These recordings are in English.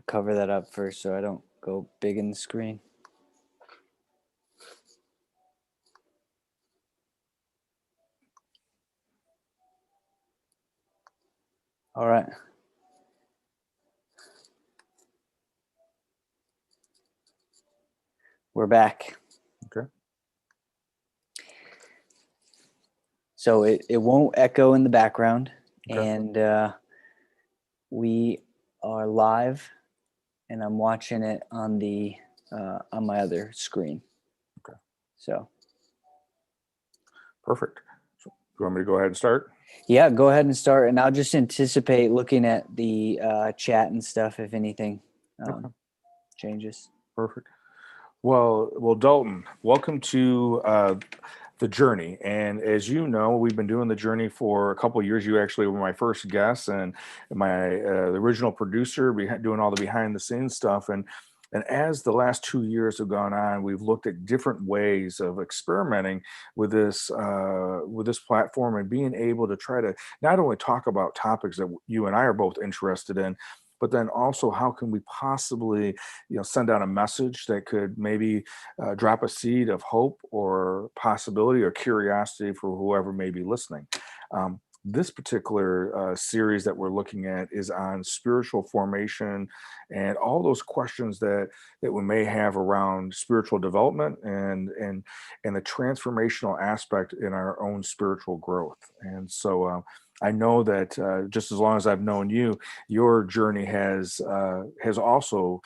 cover that up first so I don't go big in the screen. All right. We're back. Okay. So it won't echo in the background. Okay. And we are live, and I'm watching it on the on my other screen. Okay. So Perfect. So, you want me to go ahead and start? yeah, go ahead and start, and I'll just anticipate looking at the chat and stuff if anything Okay. changes. Perfect. Well, Dalton, welcome to the journey. And as you know, we've been doing the journey for a couple of years. You actually were my first guest and my the original producer, doing all the behind the scenes stuff. And as the last 2 years have gone on, we've looked at different ways of experimenting with this platform and being able to try to not only talk about topics that you and I are both interested in, but then also how can we possibly send out a message that could maybe drop a seed of hope or possibility or curiosity for whoever may be listening. This particular series that we're looking at is on spiritual formation and all those questions that we may have around spiritual development and the transformational aspect in our own spiritual growth. And so I know that just as long as I've known you, your journey has also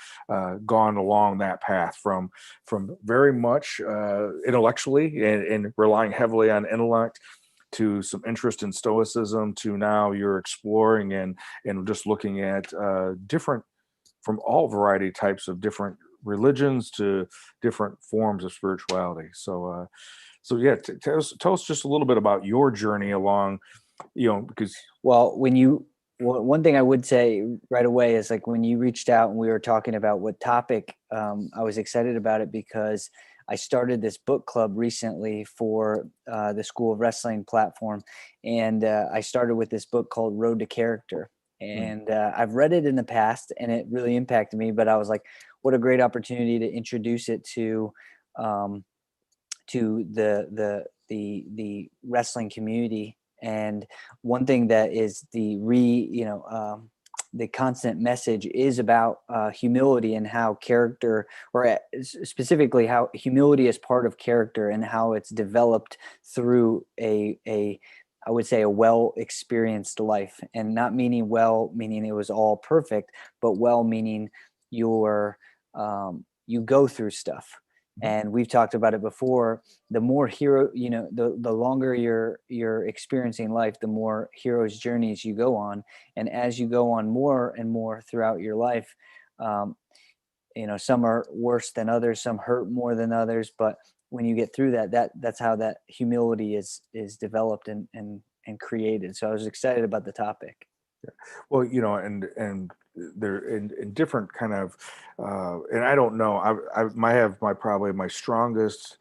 gone along that path from very much intellectually and relying heavily on intellect to some interest in stoicism to now you're exploring and just looking at different from all variety types of different religions to different forms of spirituality. So yeah, tell us just a little bit about your journey along, because Well, one thing I would say right away is, like, when you reached out and we were talking about what topic, I was excited about it because I started this book club recently for the School of Wrestling platform, and I started with this book called Road to Character. And I've read it in the past, and it really impacted me. But I was like, what a great opportunity to introduce it um, to the wrestling community. And one thing that is the constant message is about humility, and how character, specifically how humility is part of character, and how it's developed through a I would say a well experienced life. And not meaning well meaning it was all perfect, but well meaning you go through stuff. And we've talked about it before. The more the longer you're experiencing life, the more hero's journeys you go on. And as you go on more and more throughout your life, um, some are worse than others, some hurt more than others. But when you get through that's how that humility is developed and created. So I was excited about the topic. well, and they're in different kind of, and I don't know, I might have probably my strongest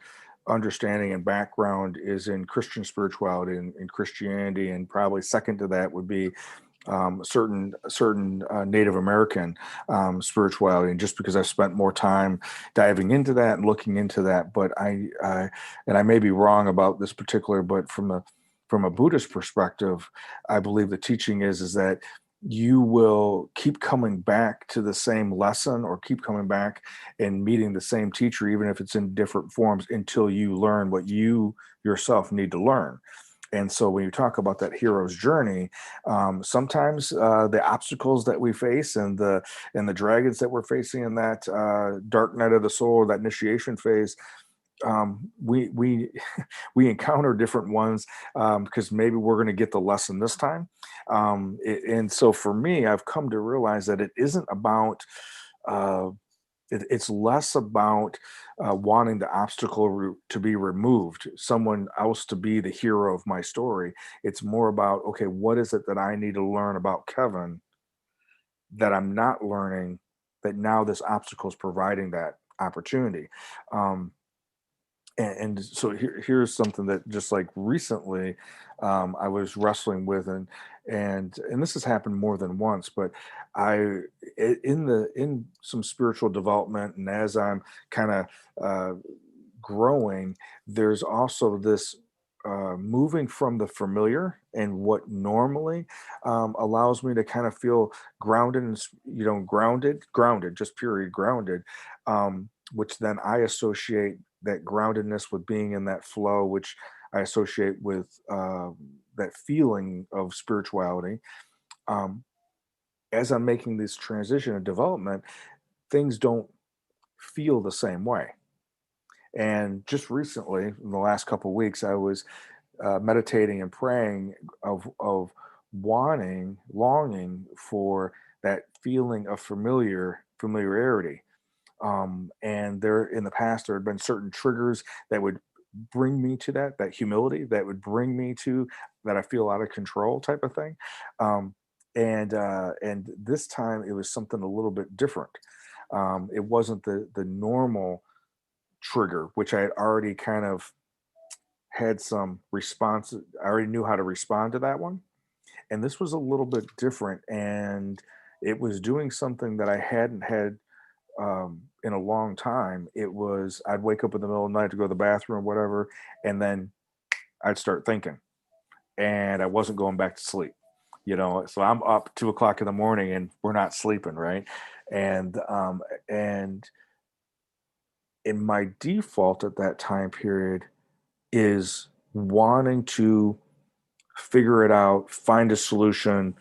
understanding and background is in Christian spirituality and in Christianity, and probably second to that would be certain Native American spirituality, and just because I've spent more time diving into that and looking into that, but and I may be wrong about this particular, but from a Buddhist perspective, I believe the teaching is that you will keep coming back to the same lesson or keep coming back and meeting the same teacher, even if it's in different forms, until you learn what you yourself need to learn. And so when you talk about that hero's journey, sometimes the obstacles that we face and the dragons that we're facing in that dark night of the soul, that initiation phase, we we encounter different ones because maybe we're going to get the lesson this time. And so for me, I've come to realize that it isn't about uh, it's less about wanting the to be removed, someone else to be the hero of my story. It's more about, okay, what is it that I need to learn about Kevin that I'm not learning, that now this obstacle is providing that opportunity. Um, And so here's something that just like recently I was wrestling with, and this has happened more than once, but in some spiritual development, and as I'm kind of uh, growing, there's also this moving from the familiar and what normally allows me to kind of feel grounded and grounded, just period grounded, which then I associate that groundedness with being in that flow, which I associate with that feeling of spirituality. Um, as I'm making this transition and development, things don't feel the same way. And just recently, in the last couple of weeks, I was meditating and praying of wanting, longing for that feeling of familiarity. And there in the past, there had been certain triggers that would bring me to that humility, that would bring me to that I feel out of control type of thing. Um, and this time it was something a little bit different. It wasn't the normal trigger, which I had already kind of had some response. I already knew how to respond to that one. And this was a little bit different. And it was doing something that I hadn't had in a long time. It was, I'd wake up in the middle of the night to go to the bathroom, whatever, and then I'd start thinking, and I wasn't going back to sleep. So I'm up 2 o'clock in the morning, and we're not sleeping, right? And in my default at that time period is wanting to figure it out, find a solution,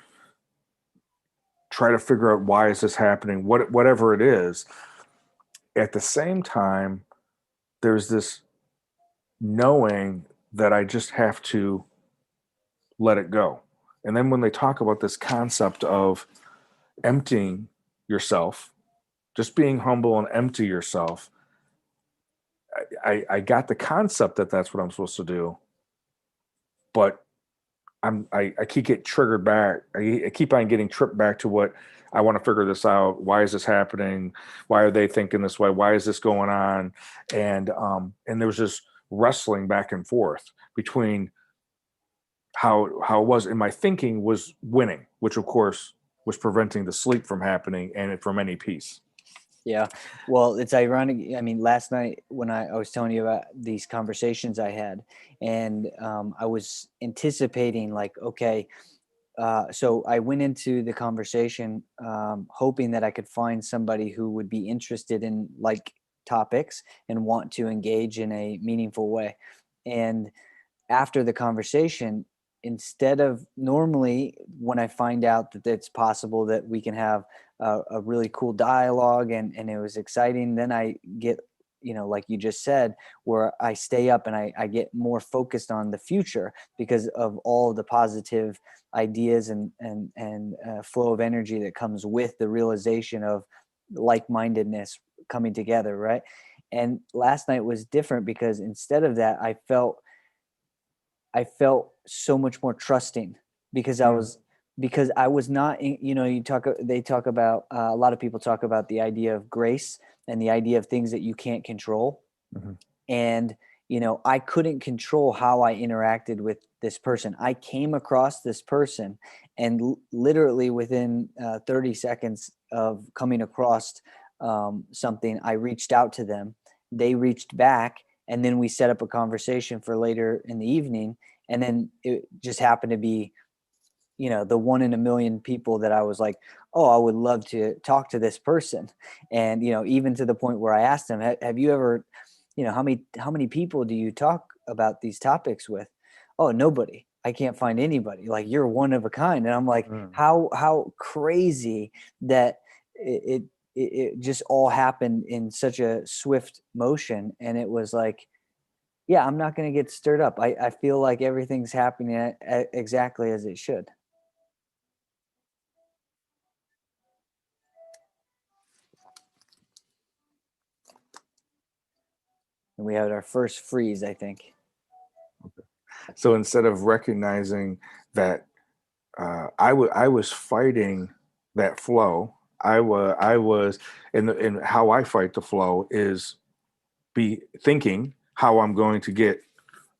try to figure out why is this happening, whatever it is. At the same time, there's this knowing that I just have to let it go. And then when they talk about this concept of emptying yourself, just being humble and empty yourself, I got the concept that that's what I'm supposed to do, but I keep getting triggered back. I keep on getting tripped back to what I want to figure this out. Why is this happening? Why are they thinking this way? Why is this going on? And there was this wrestling back and forth between how it was, and my thinking was winning, which of course was preventing the sleep from happening and from any peace. Yeah. Well, it's ironic. I mean, last night when I was telling you about these conversations I had, and I was anticipating, like, okay, so I went into the conversation hoping that I could find somebody who would be interested in like topics and want to engage in a meaningful way. And after the conversation, instead of normally when I find out that it's possible that we can have a really cool dialogue and it was exciting, then I get, like you just said, where I stay up and I get more focused on the future because of all the positive ideas and flow of energy that comes with the realization of like-mindedness coming together, right? And last night was different because instead of that, I felt so much more trusting because Mm, I was not they talk about a lot of people talk about the idea of grace and the idea of things that you can't control. mhm, And I couldn't control how I interacted with this person. I came across this person, and literally within 30 seconds of coming across something, I reached out to them, they reached back, and then we set up a conversation for later in the evening. And then it just happened to be the one in a million people that I was like, oh, I would love to talk to this person. And even to the point where I asked them, have you ever, how many people do you talk about these topics with? Oh, nobody. I can't find anybody. Like, you're one of a kind. And I'm like, mm. how crazy that it just all happened in such a swift motion. And it was like, yeah, I'm not going to get stirred up. I feel like everything's happening exactly as it should. And we had our first freeze, I think. So instead of recognizing that I was fighting that flow, I was, and how I fight the flow is be thinking. how I'm going to get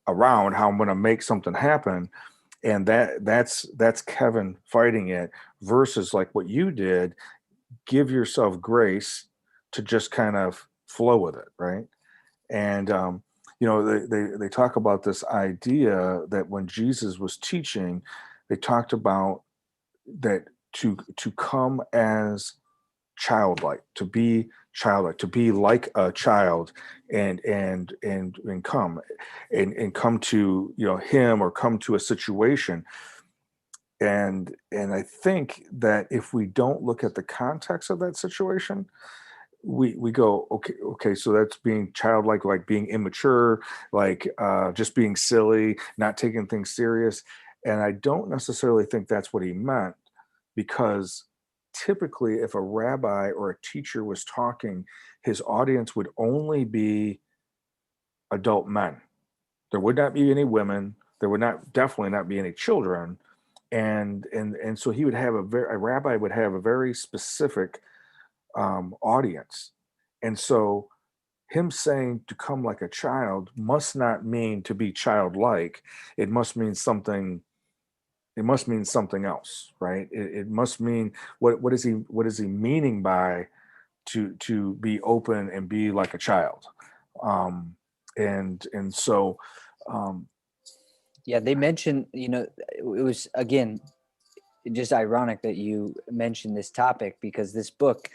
around, how I'm going to make something happen. And that's Kevin fighting it versus like what you did, give yourself grace to just kind of flow with it, right? And they talk about this idea that when Jesus was teaching, they talked about that to come as childlike, to be childlike, to be like a child, and come and come to him, or come to a situation. And I think that if we don't look at the context of that situation, we go, okay, so that's being childlike, like being immature, like just being silly, not taking things serious. And I don't necessarily think that's what he meant, because typically if a rabbi or a teacher was talking, his audience would only be adult men. There would not be any women. There would not definitely not be any children. And so he would have a rabbi would have a very specific audience. And so him saying to come like a child must not mean to be childlike. It must mean something. It must mean something else, right? It must mean, what is he meaning by to be open and be like a child? And so um, Yeah, they mentioned, it was again just ironic that you mentioned this topic, because this book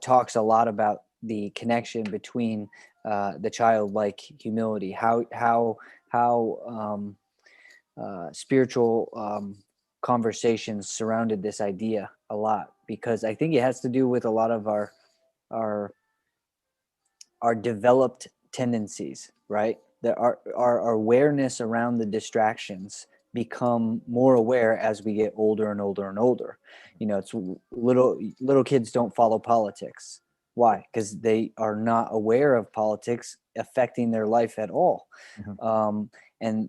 talks a lot about the connection between the childlike humility, how spiritual conversations surrounded this idea a lot, because I think it has to do with a lot of our our developed tendencies, right? That our awareness around the distractions become more aware as we get older and older and older. It's little kids don't follow politics. Why? Because they are not aware of politics affecting their life at all. mhm, And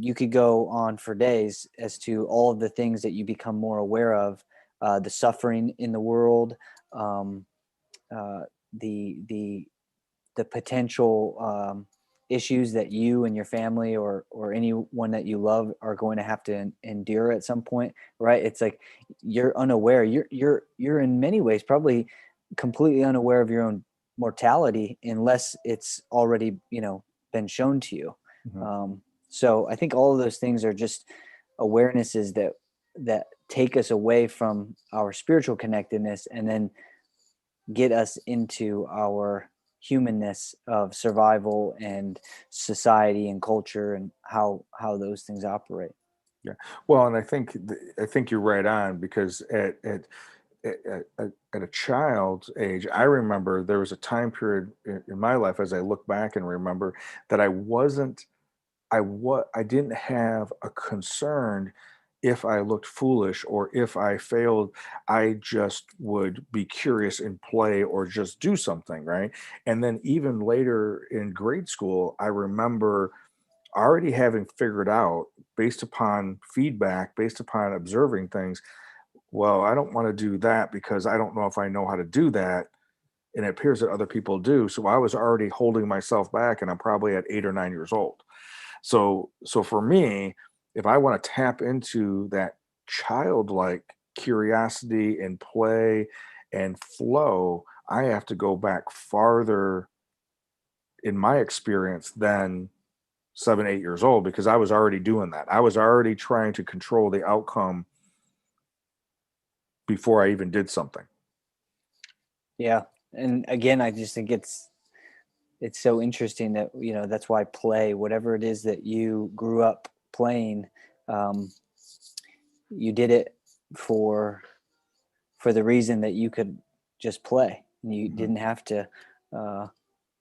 you could go on for days as to all of the things that you become more aware of, the suffering in the world, um, uh, the potential issues that you and your family or anyone that you love are going to have to endure at some point, right? It's like you're unaware. You're in many ways probably completely unaware of your own mortality, unless it's already been shown to you. mhm. So I think all of those things are just awarenesses that take us away from our spiritual connectedness, and then get us into our humanness of survival and society and culture, and how those things operate. Yeah. Well, and I think you're right on, because at a child's age, I remember there was a time period in my life, as I look back and remember, that I didn't have a concern if I looked foolish or if I failed. I just would be curious and play or just do something, right? And then even later in grade school, I remember already having figured out, based upon feedback, based upon observing things, well, I don't want to do that because I don't know if I know how to do that. And it appears that other people do. So I was already holding myself back, and I'm probably at 8 or 9 years old. So for me, if I want to tap into that childlike curiosity and play and flow, I have to go back farther in my experience than 7, 8 years old, because I was already doing that. I was already trying to control the outcome before I even did something. Yeah, and again, I just think it's so interesting that that's why play, whatever it is that you grew up playing, um, you did it for the reason that you could just play, and you Mhm. didn't have to uh,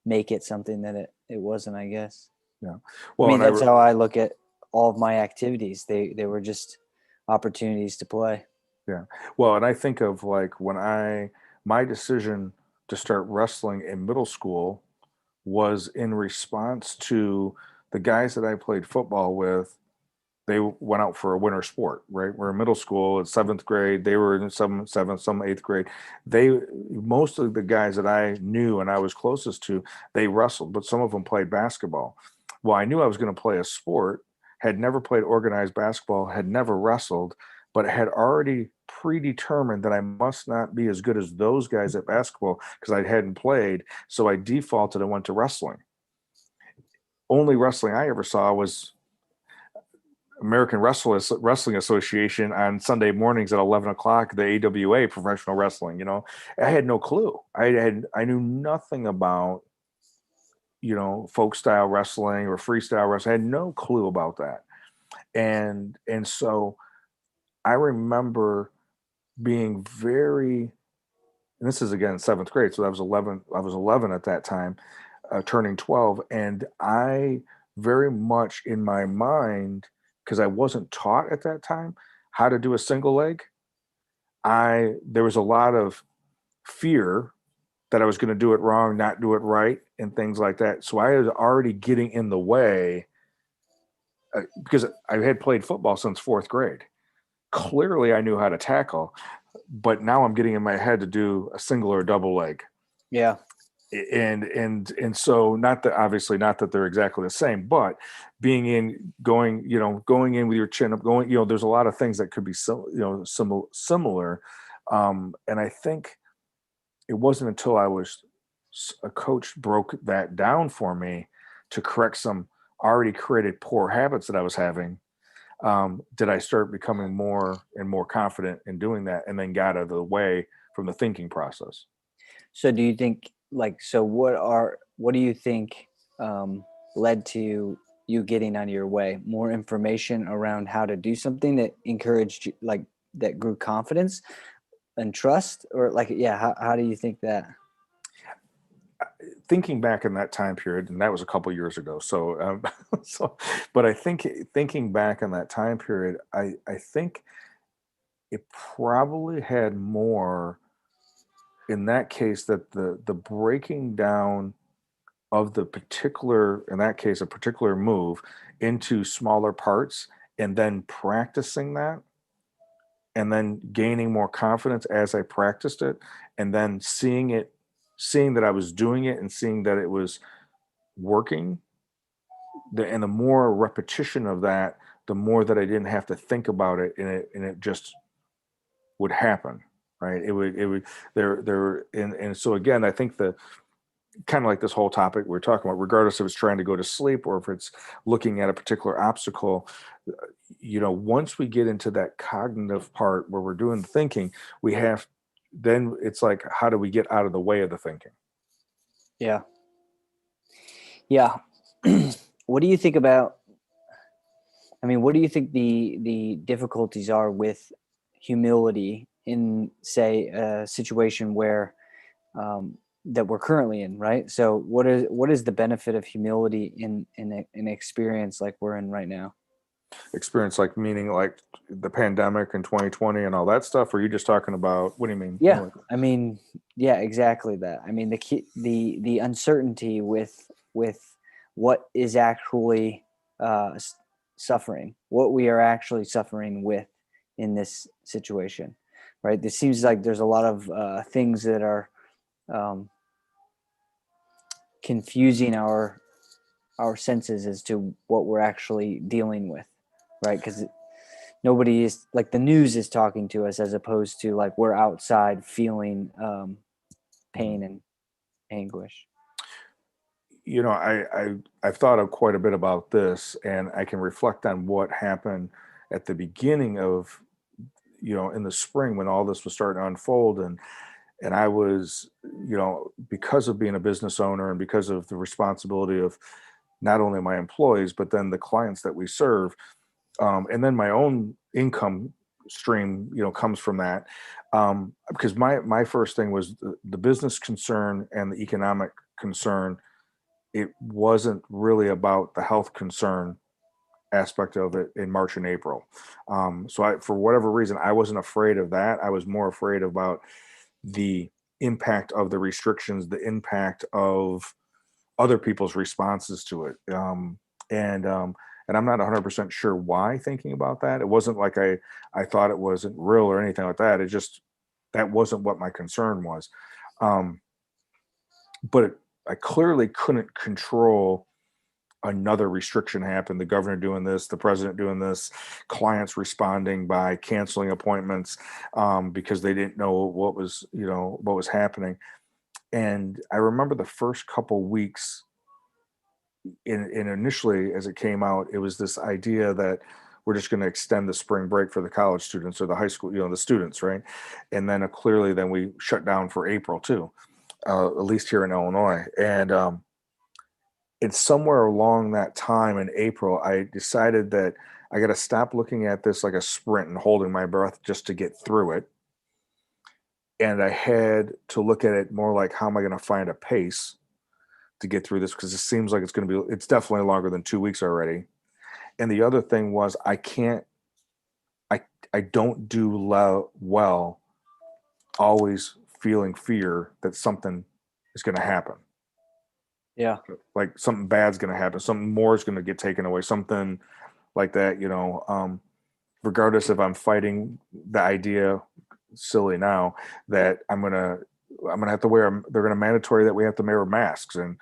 make it something that it wasn't, I guess. Yeah. I Well, mean, and that's how I look at all of my activities. They were just opportunities to play. yeah. Well, and I think of like when my decision to start wrestling in middle school was in response to the guys that I played football with. they went out for a winter sport, right? We're in middle school, it's seventh grade. They were in some seventh, some eighth grade. They, most of the guys that I knew and I was closest to, they wrestled, but some of them played basketball. Well, I knew I was going to play a sport, had never played organized basketball, had never wrestled, but had already predetermined that I must not be as good as those guys at basketball because I hadn't played. So I defaulted and went to wrestling. Only wrestling I ever saw was American Wrestling Association on Sunday mornings at 11 o'clock, the AWA, professional wrestling. I had no clue. I knew nothing about, folk style wrestling or freestyle wrestling. I had no clue about that. And so I remember being very, and this is again seventh grade, so I was 11 at that time, turning 12, and I very much in my mind, because I wasn't taught at that time how to do a single leg, there was a lot of fear that I was going to do it wrong, not do it right, and things like that. So I was already getting in the way, because I had played football since fourth grade. Clearly, I knew how to tackle, but now I'm getting in my head to do a single or a double leg. Yeah. And so, not that, obviously not that they're exactly the same, but going in with your chin up, there's a lot of things that could be similar. And I think it wasn't until a coach broke that down for me to correct some already created poor habits that I was having, did I start becoming more and more confident in doing that, and then got out of the way from the thinking process. So do you think what do you think led to you getting out of your way? More information around how to do something that encouraged you, like that grew confidence and trust, or how do you think that? Thinking back in that time period, and that was a couple years ago. So, but I think thinking back in that time period, I think it probably had more in that case, that the breaking down of the particular, in that case, a particular move into smaller parts, and then practicing that, and then gaining more confidence as I practiced it, and then seeing that I was doing it and seeing that it was working. And the more repetition of that, the more that I didn't have to think about it, and it just would happen. Right. It would, and so again, I think the kind of like this whole topic we're talking about, regardless if it's trying to go to sleep or if it's looking at a particular obstacle, once we get into that cognitive part where we're doing the thinking, then it's like, how do we get out of the way of the thinking? Yeah. Yeah. What do you think about, what do you think the difficulties are with humility in, say, a situation where that we're currently in, right? So what is the benefit of humility in an experience like we're in right now? Experience, like, meaning like the pandemic and 2020 and all that stuff, or are you just talking about, what do you mean? Yeah, yeah, exactly that. The uncertainty with what is actually suffering, what we are actually suffering with in this situation, right? It seems like there's a lot of things that are um, confusing our senses as to what we're actually dealing with, right? Because nobody is, like, the news is talking to us, as opposed to like we're outside feeling pain and anguish. I've thought of quite a bit about this, and I can reflect on what happened at the beginning of, in the spring when all this was starting to unfold. And I was, because of being a business owner and because of the responsibility of not only my employees, but then the clients that we serve, and then my own income stream, comes from that. Because my first thing was the business concern and the economic concern. It wasn't really about the health concern aspect of it in March and April. For whatever reason, I wasn't afraid of that. I was more afraid about the impact of the restrictions, the impact of other people's responses to it. And And I'm not 100% sure why thinking about that. It wasn't like I thought it wasn't real or anything like that. It just, that wasn't what my concern was. Um, but I clearly couldn't control another restriction happen, the governor doing this, the president doing this, clients responding by canceling appointments because they didn't know what was, what was happening. And I remember the first couple weeks in initially as it came out, it was this idea that we're just going to extend the spring break for the college students or the high school, the students, right? And then clearly then we shut down for April too, at least here in Illinois. And somewhere along that time in April, I decided that I got to stop looking at this like a sprint and holding my breath just to get through it. And I had to look at it more like, how am I going to find a pace to get through this? Because it seems like it's definitely longer than 2 weeks already. And the other thing was, I, I don't do well always feeling fear that something is going to happen. Yeah. Like something bad's going to happen, something more is going to get taken away, something like that, regardless if I'm fighting the idea, silly now, that I'm gonna have to they're gonna mandatory that we have to wear masks, and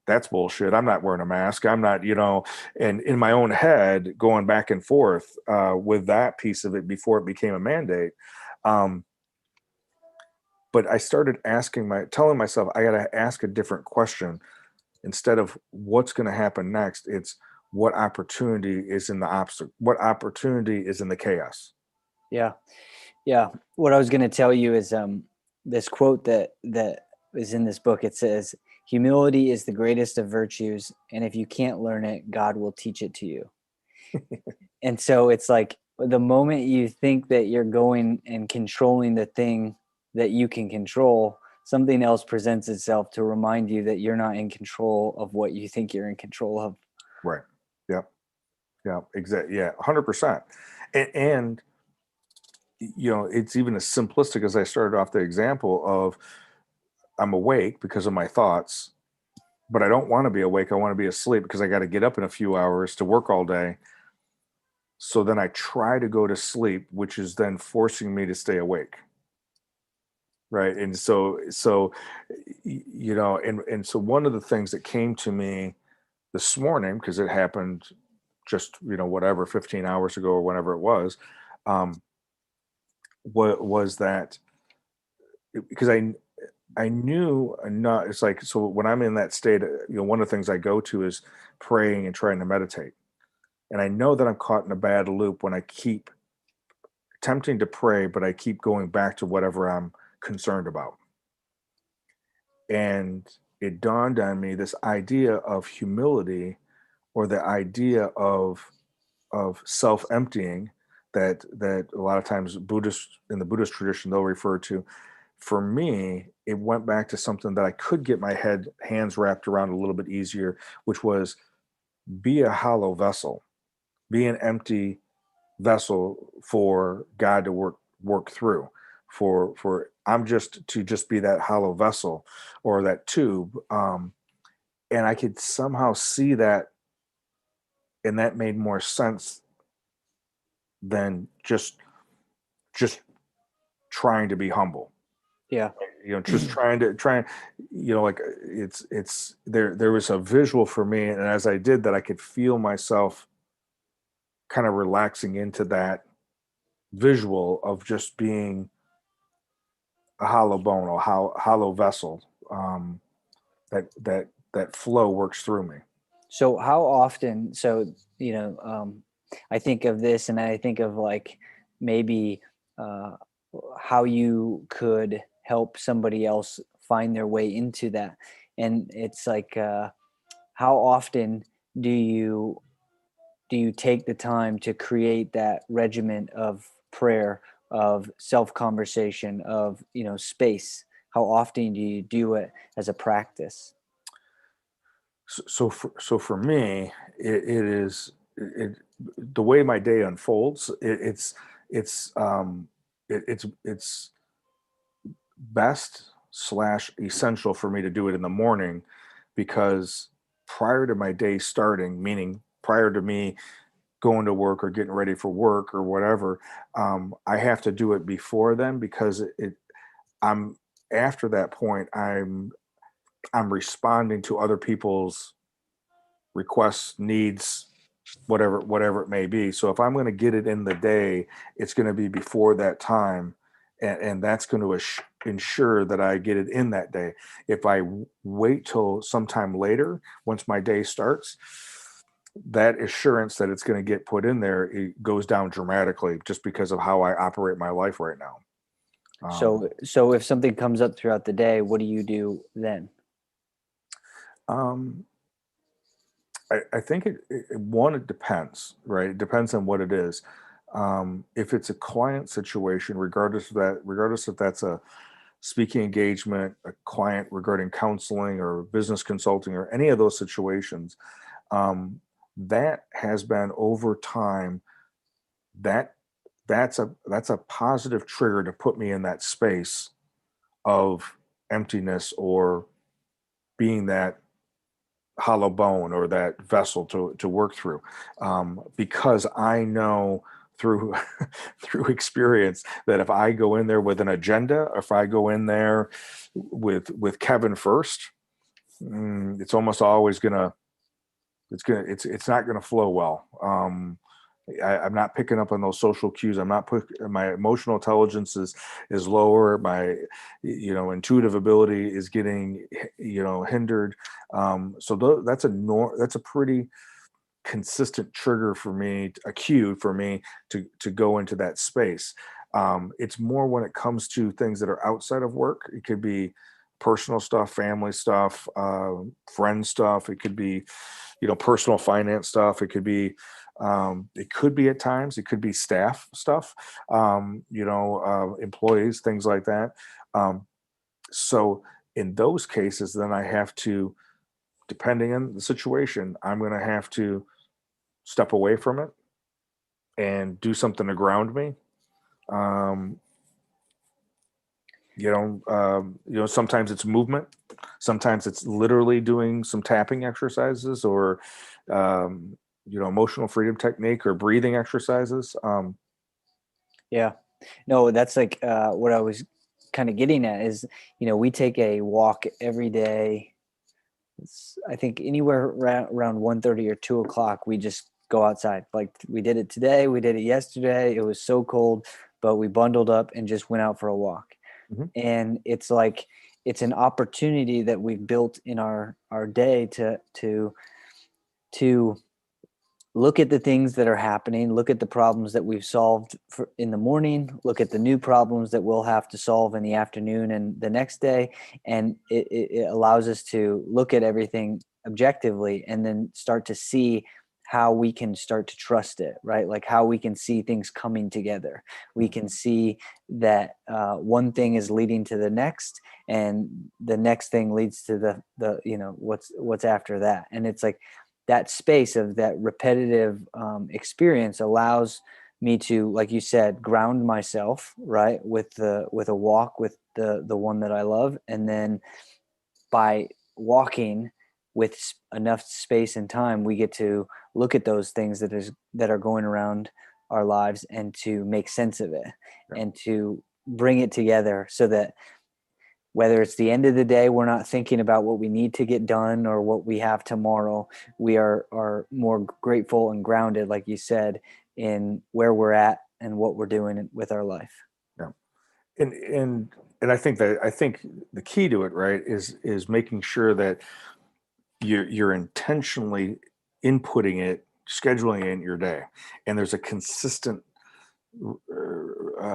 that's bullshit. I'm not wearing a mask. I'm not, and in my own head going back and forth with that piece of it before it became a mandate. Um, but I started telling myself I got to ask a different question. Instead of what's going to happen next, it's what opportunity is in the obstacle, what opportunity is in the chaos. Yeah. Yeah. What I was going to tell you is this quote that is in this book. It says, "Humility is the greatest of virtues, and if you can't learn it, God will teach it to you." And so it's like the moment you think that you're going and controlling the thing that you can control, something else presents itself to remind you that you're not in control of what you think you're in control of. Right. Yep. Yeah. Exactly. Yeah. 100%. And it's even as simplistic as I started off the example of, I'm awake because of my thoughts, but I don't want to be awake. I want to be asleep because I got to get up in a few hours to work all day. So then I try to go to sleep, which is then forcing me to stay awake. Right. And and so one of the things that came to me this morning, because it happened just, whatever, 15 hours ago or whenever it was, um, what was that, because I knew enough. It's like, so when I'm in that state, one of the things I go to is praying and trying to meditate. And I know that I'm caught in a bad loop when I keep attempting to pray, but I keep going back to whatever I'm concerned about. And it dawned on me this idea of humility, or the idea of self-emptying, that a lot of times in the Buddhist tradition they'll refer to. For me, it went back to something that I could get my hands wrapped around a little bit easier, which was, be a hollow vessel, be an empty vessel for God to work through. For I'm just be that hollow vessel or that tube. And I could somehow see that, and that made more sense than just trying to be humble. Yeah. Just trying, like it's there was a visual for me, and as I did that, I could feel myself kind of relaxing into that visual of just being a hollow bone or hollow vessel, that flow works through me. So how often, I think of this and I think of like maybe uh, how you could help somebody else find their way into that. And it's like, how often do you take the time to create that regiment of prayer, of self conversation, of, space? How often do you do it as a practice? So for me, it is the way my day unfolds. It's it's best slash essential for me to do it in the morning, because prior to my day starting, meaning prior to me going to work or getting ready for work or whatever. I have to do it before then, because I'm after that point, I'm responding to other people's requests, needs, whatever it may be. So if I'm going to get it in the day, it's going to be before that time, and that's going to ensure that I get it in that day. If I wait till sometime later, once my day starts, that assurance that it's going to get put in there, it goes down dramatically, just because of how I operate my life right now. So if something comes up throughout the day, what do you do then? Um, I think it depends, right? It depends on what it is. If it's a client situation, regardless if that's a speaking engagement, a client regarding counseling or business consulting or any of those situations, um, that has been over time, that that's a positive trigger to put me in that space of emptiness, or being that hollow bone or that vessel to work through, because I know through through experience that if I go in there with an agenda, or if I go in there with Kevin first, it's almost always it's not gonna flow well. I'm not picking up on those social cues. My emotional intelligence is lower. My intuitive ability is getting hindered. That's a pretty consistent trigger for me, a cue for me to go into that space. It's more when it comes to things that are outside of work. It could be personal stuff, family stuff, friend stuff. It could be personal finance stuff. It could be at times, it could be staff stuff, employees, things like that. Um, so in those cases, then I have to, depending on the situation, I'm going to have to step away from it and do something to ground me. Um, sometimes it's movement, sometimes it's literally doing some tapping exercises, or emotional freedom technique, or breathing exercises. Yeah. No, that's like what I was kind of getting at is, we take a walk every day. I think anywhere around 1:30 or 2 o'clock, we just go outside. Like we did it today, we did it yesterday. It was so cold, but we bundled up and just went out for a walk. Mhm. And it's like, it's an opportunity that we've built in our day to look at the things that are happening, look at the problems that we've solved in the morning, look at the new problems that we'll have to solve in the afternoon and the next day. And it allows us to look at everything objectively, and then start to see how we can start to trust it, right? Like how we can see things coming together. We can see that one thing is leading to the next, and the next thing leads to the what's after that. And it's like, that space of that repetitive experience allows me to, like you said, ground myself, right, with a walk with the one that I love. And then by walking with enough space and time, we get to look at those things that are going around our lives, and to make sense of it, Yeah. and to bring it together, so that whether it's the end of the day, we're not thinking about what we need to get done or what we have tomorrow. We are more grateful and grounded, like you said, in where we're at and what we're doing with our life. Yeah. And I think the key to it, right, is making sure that you're intentionally inputting it, scheduling it in your day, and there's a consistent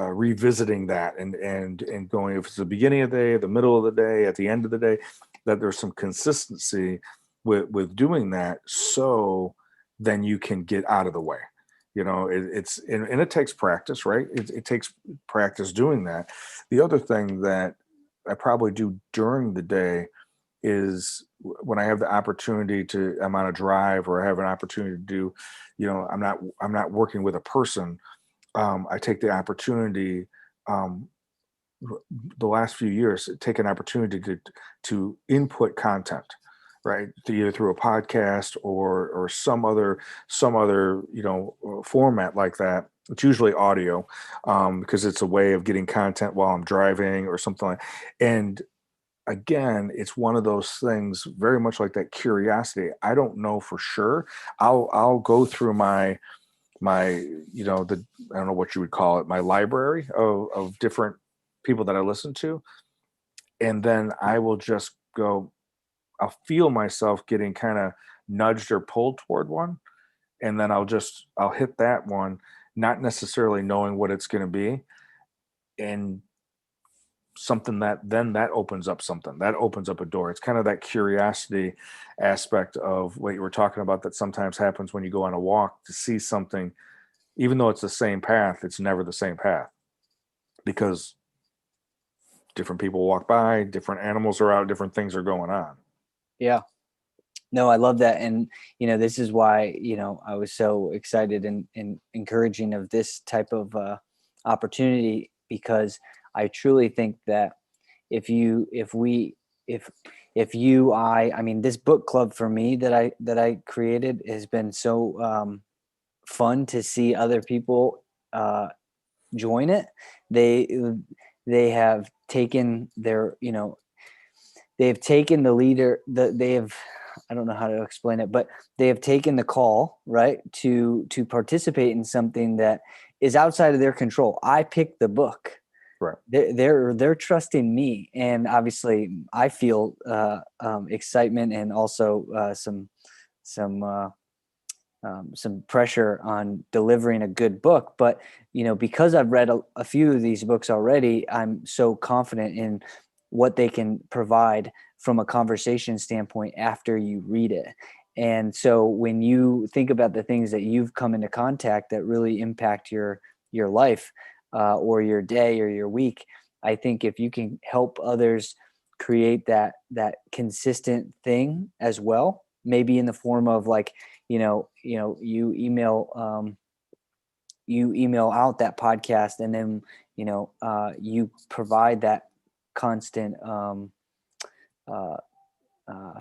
revisiting that, and going, if it's the beginning of the day, the middle of the day, at the end of the day, that there's some consistency with doing that, so then you can get out of the way. And it takes practice, right? It takes practice doing that. The other thing that I probably do during the day is, when I have the opportunity I'm on a drive, or I have an opportunity to do, I'm not working with a person. I take the opportunity, um, the last few years, take an opportunity to input content, right? Either through a podcast or some other format like that. It's usually audio, because it's a way of getting content while I'm driving or something like. And again, it's one of those things, very much like that curiosity. I don't know for sure. I'll go through my the I don't know what you would call it, my library of different people that I listen to, and then I will just go. I'll feel myself getting kind of nudged or pulled toward one, and then I'll hit that one, not necessarily knowing what it's going to be, and something that opens up something that opens up a door. It's kind of that curiosity aspect of what you were talking about that sometimes happens when you go on a walk to see something, even though it's the same path, it's never the same path because different people walk by, different animals are out, different things are going on. Yeah. No, I love that. And, this is why, I was so excited and encouraging of this type of opportunity, because I truly think that if you, if we, if you, I mean, this book club for me that I created has been so fun to see other people join it. They, they have taken their, they have taken the leader, they have, I don't know how to explain it, but they have taken the call, right, to participate in something that is outside of their control. I picked the book. Right. They're trusting me, and obviously I feel excitement and also some some pressure on delivering a good book. But because I've read a few of these books already, I'm so confident in what they can provide from a conversation standpoint after you read it. And so when you think about the things that you've come into contact that really impact your life, or your day or your week, I think if you can help others create that consistent thing as well, maybe in the form of like, you email out that podcast, and then you provide that constant uh,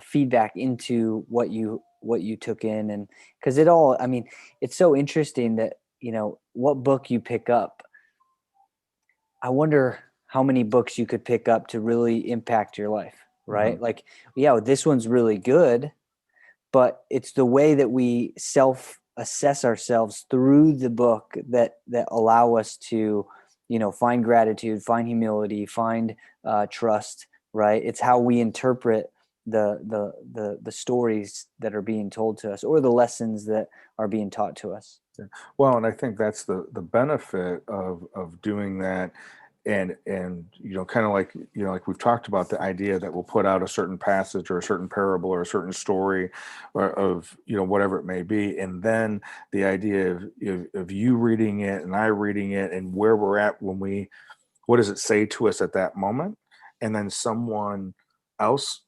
feedback into what you took in. And because it all, I mean, it's so interesting that what book you pick up. I wonder how many books you could pick up to really impact your life, Hmm. right? Like, yeah, this one's really good, but it's the way that we self assess ourselves through the book that allow us to find gratitude, find humility, find trust, right? It's how we interpret the stories that are being told to us, or the lessons that are being taught to us. Well, and I think that's the benefit of doing that, and kind of like like we've talked about, the idea that we'll put out a certain passage or a certain parable or a certain story, or of whatever it may be, and then the idea of you reading it and I reading it, and where we're at when what does it say to us at that moment, and then someone else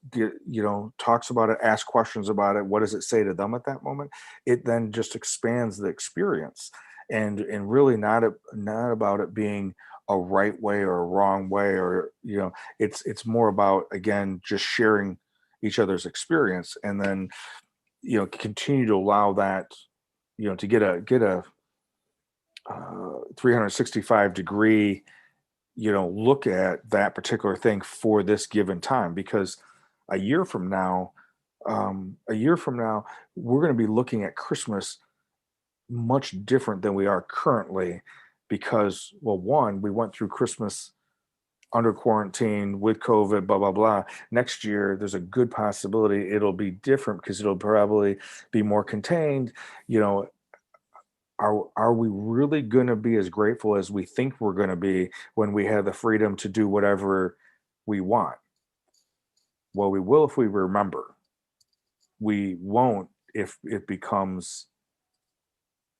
talks about it, asks questions about it, what does it say to them at that moment. It then just expands the experience, and really not about it being a right way or a wrong way, or it's more about, again, just sharing each other's experience, and then continue to allow that to get a 365-degree look at that particular thing for this given time, because a year from now a year from now, we're going to be looking at Christmas much different than we are currently, because, well, one, we went through Christmas under quarantine with COVID, blah blah blah. Next year there's a good possibility it'll be different, because it'll probably be more contained. you know are we really going to be as grateful as we think we're going to be when we have the freedom to do whatever we want? Well, we will if we remember. We won't if it becomes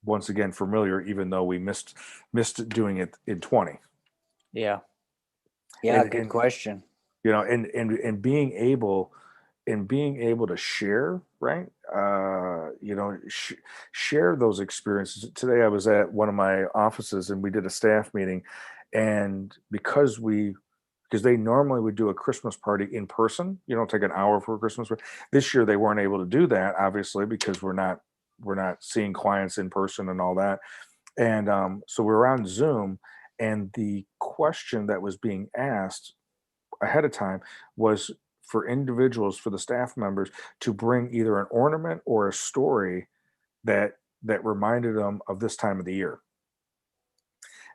once again familiar, even though we missed doing it in 20. Yeah. Yeah, and good and question. and being able to share, right, share those experiences. Today I was at one of my offices and we did a staff meeting, and because we because they normally would do a Christmas party in person, take an hour for a Christmas party. This year they weren't able to do that, obviously, because we're not seeing clients in person and all that. And so we're on Zoom, and the question that was being asked ahead of time was for individuals, for the staff members, to bring either an ornament or a story that reminded them of this time of the year.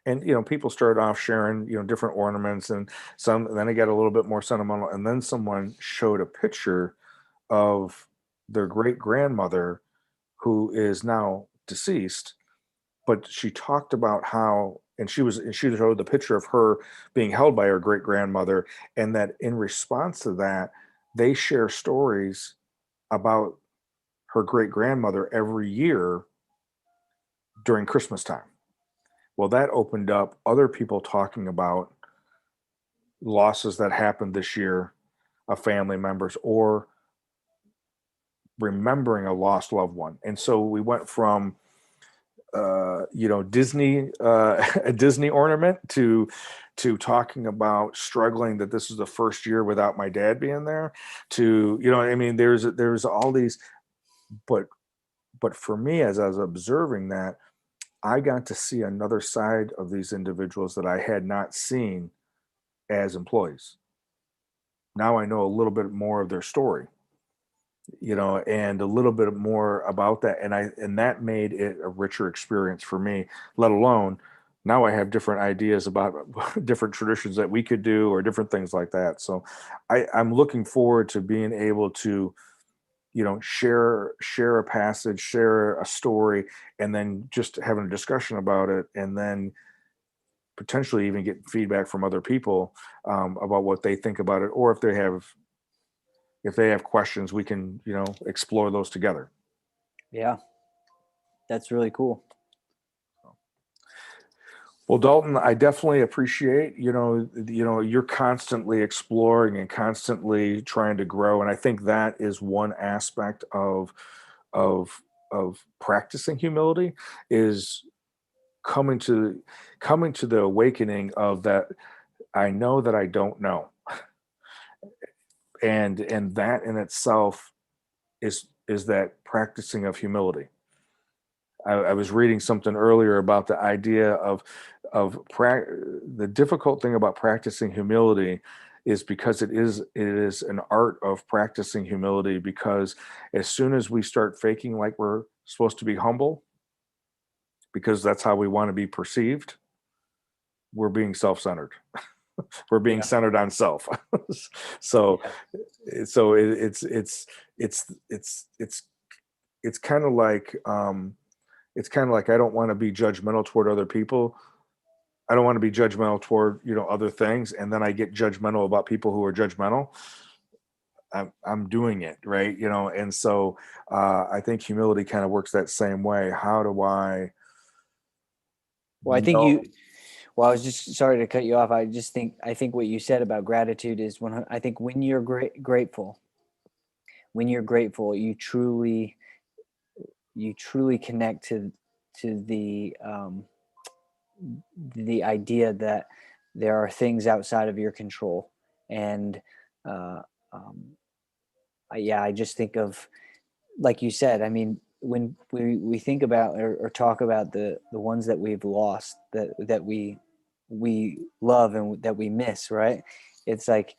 And people started off sharing different ornaments, and then they got a little bit more sentimental, and then someone showed a picture of their great grandmother who is now deceased, but she talked about how, and she showed the picture of her being held by her great grandmother, and that in response to that, they share stories about her great grandmother every year during Christmas time. Well, that opened up other people talking about losses that happened this year of family members, or remembering a lost loved one. And so we went from Disney, a Disney ornament, to talking about struggling that this is the first year without my dad being there, to I mean, there's all these, but for me, as I was observing that, I got to see another side of these individuals that I had not seen as employees. Now I know a little bit more of their story, and a little bit more about that. And that made it a richer experience for me, let alone now I have different ideas about different traditions that we could do, or different things like that. So I'm looking forward to being able to, share a passage, share a story, and then just having a discussion about it, and then potentially even get feedback from other people, about what they think about it, or if they have questions, we can explore those together. Yeah, that's really cool. Well, Dalton, I definitely appreciate you're constantly exploring and constantly trying to grow, and I think that is one aspect of of practicing humility, is coming to the awakening of that I know that I don't know, and that in itself is that practicing of humility. I was reading something earlier about the idea the difficult thing about practicing humility is because it is an art of practicing humility, because as soon as we start faking like we're supposed to be humble, because that's how we want to be perceived, we're being self-centered. We're being Yeah. centered on self. so Yeah. it's kind of like, I don't want to be judgmental toward other people. I don't want to be judgmental toward other things, and then I get judgmental about people who are judgmental. I'm doing it right, and so I think humility kind of works that same way. How do I Well, I think know? well, I was just sorry to cut you off. I think what you said about gratitude is I think when you're grateful, you truly connect to the idea that there are things outside of your control. And uh, um, yeah, I just think of, like you said, I mean, when we think about or talk about the ones that we've lost, that we love and that we miss, right? It's like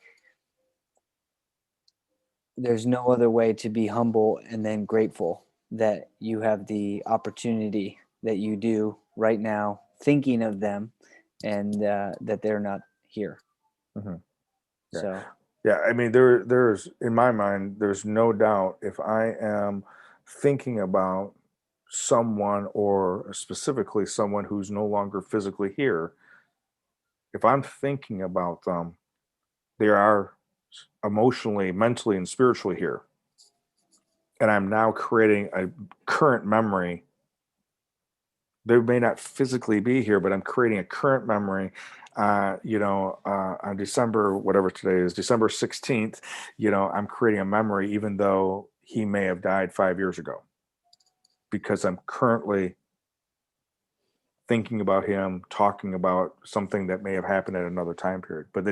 there's no other way to be humble and then grateful that you have the opportunity that you do right now, thinking of them, and that they're not here. Mhm. Yeah. So Yeah, I mean, there's in my mind, there's no doubt, if I am thinking about someone, or specifically someone who's no longer physically here, if I'm thinking about them, they are emotionally, mentally, and spiritually here. And I'm now creating a current memory. They may not physically be here, but I'm creating a current memory. On December, whatever today is, December 16th, I'm creating a memory, even though he may have died 5 years ago, because I'm currently thinking about him, talking about something that may have happened at another time period. But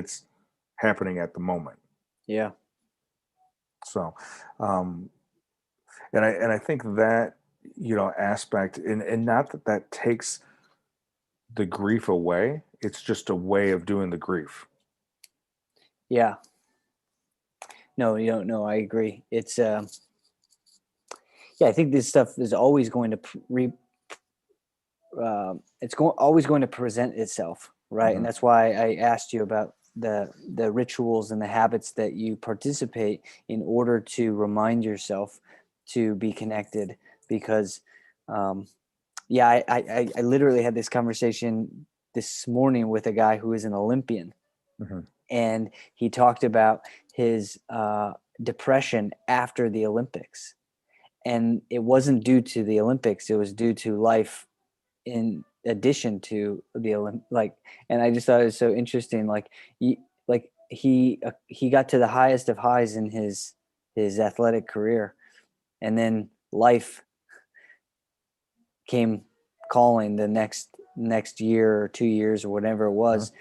happening at the moment. Yeah. So, um, and I think that, aspect, and not that that takes the grief away. It's just a way of doing the grief. Yeah. No, you don't know. I agree. It's, yeah, I think this stuff is always going to always going to present itself, right? And Hmm. that's why I asked you about the rituals and the habits that you participate in order to remind yourself to be connected. Because, um, yeah, I literally had this conversation this morning with a guy who is an Olympian, Hmm. and he talked about his depression after the Olympics, and it wasn't due to the Olympics; it was due to life in addition to the like. And I just thought it was so interesting. Like, he got to the highest of highs in his athletic career, and then life came calling the next year or 2 years or whatever it Hmm. was.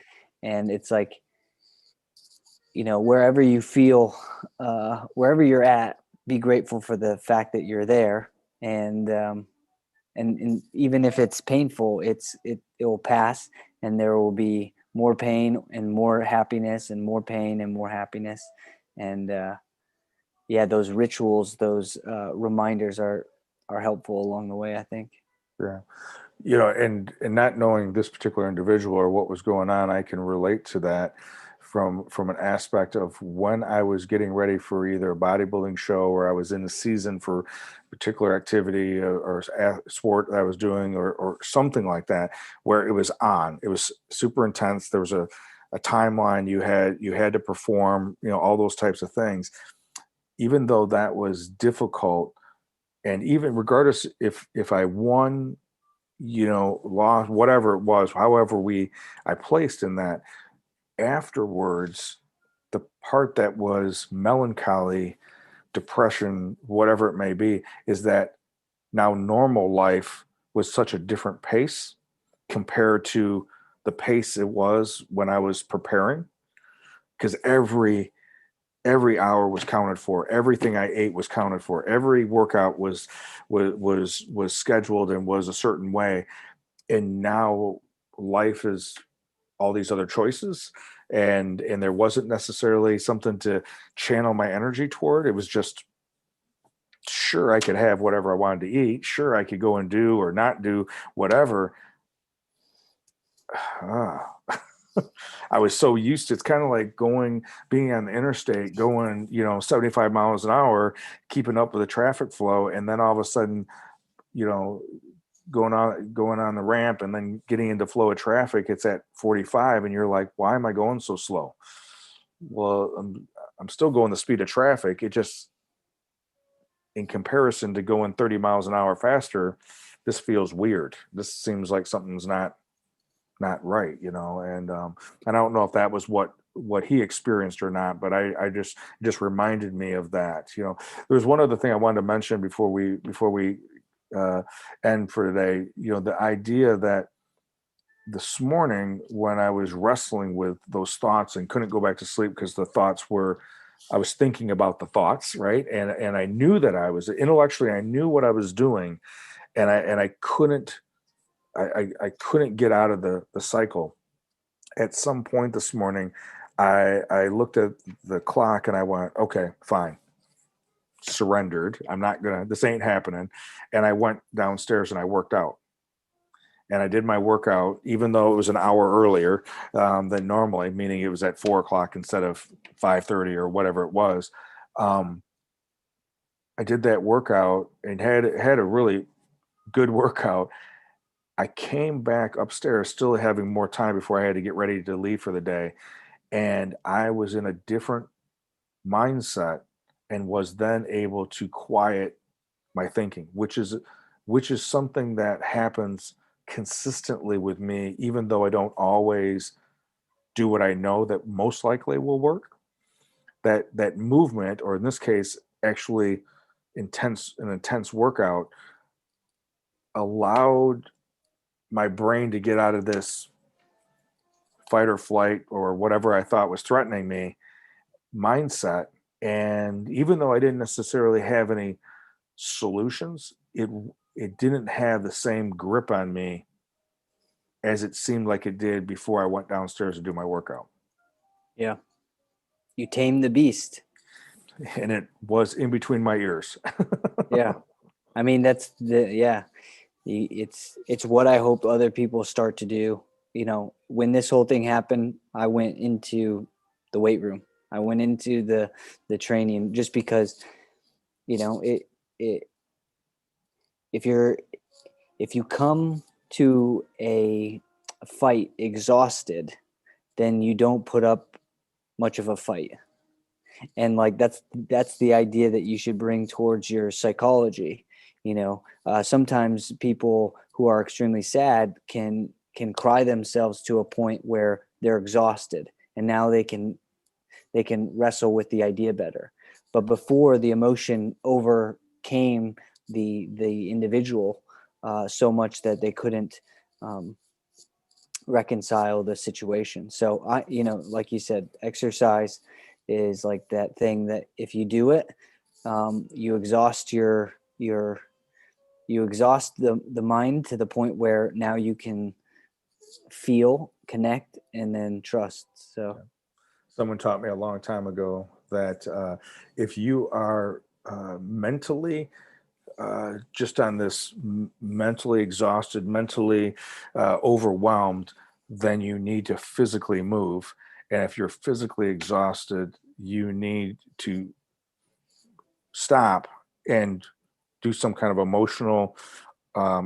And it's like, wherever you feel, wherever you're at, be grateful for the fact that you're there. And and even if it's painful, it will pass, and there will be more pain and more happiness, and more pain and more happiness. And yeah, those rituals, those reminders are helpful along the way, I think. Yeah. And not knowing this particular individual or what was going on, I can relate to that from an aspect of when I was getting ready for either a bodybuilding show, or I was in the season for a particular activity, or sport that I was doing, or something like that, where it was on. It was super intense. There was a timeline you had to perform, all those types of things. Even though that was difficult, and even regardless if I won, lost, whatever it was, however I placed in that, afterwards, the part that was melancholy, depression, whatever it may be, is that now normal life was such a different pace compared to the pace it was when I was preparing, because every hour was counted for, everything I ate was counted for, every workout was scheduled and was a certain way. And now life is all these other choices, and there wasn't necessarily something to channel my energy toward. It was just, sure, I could have whatever I wanted to eat, sure, I could go and do or not do whatever. Ah. I was so used to, it's kind of like being on the interstate, going 75 miles an hour, keeping up with the traffic flow, and then all of a sudden, you know going on the ramp and then getting into flow of traffic, it's at 45, and you're like, why am I going so slow? Well, I'm still going the speed of traffic. It just, in comparison to going 30 miles an hour faster, this feels weird. This seems like something's not right, and I don't know if that was what he experienced or not, but I just reminded me of that. There's one other thing I wanted to mention before we uh, end for today. The idea that this morning, when I was wrestling with those thoughts and couldn't go back to sleep because I was thinking about the thoughts, right? And I knew that I was intellectually, I knew what I was doing, and I couldn't, I couldn't get out of the cycle. At some point this morning, I looked at the clock and I went, okay, fine, surrendered. I'm not gonna, this ain't happening. And I went downstairs and I worked out. And I did my workout, even though it was an hour earlier than normally, meaning it was at 4 o'clock instead of 5:30 or whatever it was. Um, I did that workout and had a really good workout. I came back upstairs, still having more time before I had to get ready to leave for the day, and I was in a different mindset, and was then able to quiet my thinking, which is something that happens consistently with me, even though I don't always do what I know that most likely will work. That movement, or in this case, actually intense workout, allowed my brain to get out of this fight or flight or whatever I thought was threatening me mindset. And even though I didn't necessarily have any solutions, it didn't have the same grip on me as it seemed like it did before I went downstairs to do my workout. Yeah. You tame the beast. And it was in between my ears. Yeah. I mean, that's yeah. It's what I hope other people start to do. You know, when this whole thing happened, I went into the weight room. I went into the training just because, you know, it if you're if you come to a fight exhausted, then you don't put up much of a fight. And like that's the idea that you should bring towards your psychology. You know, sometimes people who are extremely sad can cry themselves to a point where they're exhausted, and now they can wrestle with the idea better. But before, the emotion overcame the individual so much that they couldn't um, reconcile the situation. So I, you know, like you said, exercise is like that thing that if you do it, you exhaust you exhaust the mind to the point where now you can feel, connect, and then trust. So Someone taught me a long time ago that if you are mentally just on this mentally exhausted, mentally overwhelmed, then you need to physically move. And if you're physically exhausted, you need to stop and do some kind of emotional,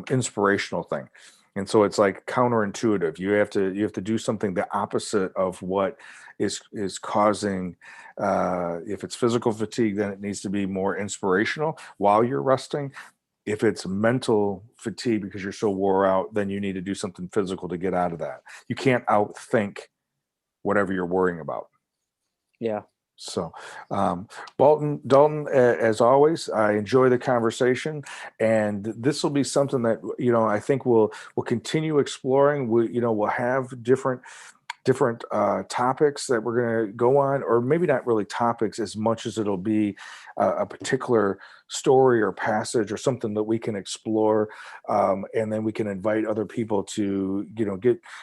inspirational thing. And so it's like counterintuitive. You have to do something the opposite of what is causing. If it's physical fatigue, then it needs to be more inspirational while you're resting. If it's mental fatigue because you're so wore out, then you need to do something physical to get out of that. You can't outthink whatever you're worrying about. yeah, So, um, Dalton, as always, I enjoy the conversation, and this will be something that I think we'll continue exploring. We'll have different topics that we're going to go on, or maybe not really topics as much as it'll be a particular story or passage or something that we can explore, and then we can invite other people to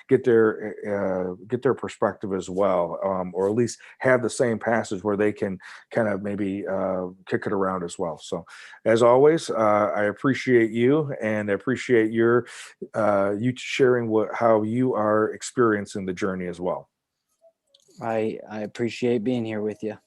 get their perspective as well, or at least have the same passage where they can kind of maybe kick it around as well. So, as always, I appreciate you, and I appreciate you sharing how you are experiencing the journey as well. I appreciate being here with you.